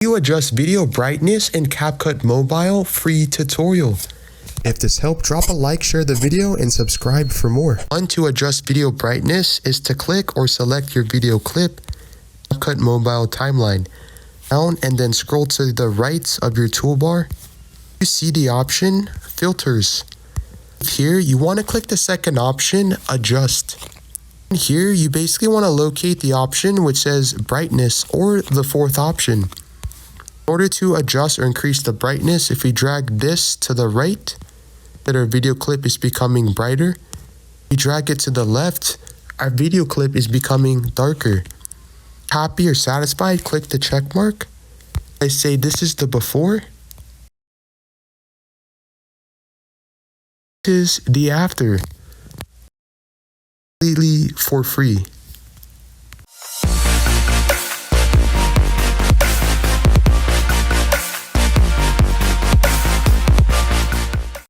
You adjust video brightness in Capcut Mobile free tutorial. If this helped, drop a like, share the video, and subscribe for more. One to adjust video brightness is to click or select your video clip, Capcut Mobile timeline, down and then scroll to the right of your toolbar. You see the option Filters. Here you want to click the second option, Adjust. Here you basically want to locate the option which says Brightness or the fourth option. In order to adjust or increase the brightness, if we drag this to the right, that our video clip is becoming brighter. If we drag it to the left, our video clip is becoming darker. Happy or satisfied, click the check mark. I say this is the before. This is the after. Completely for free.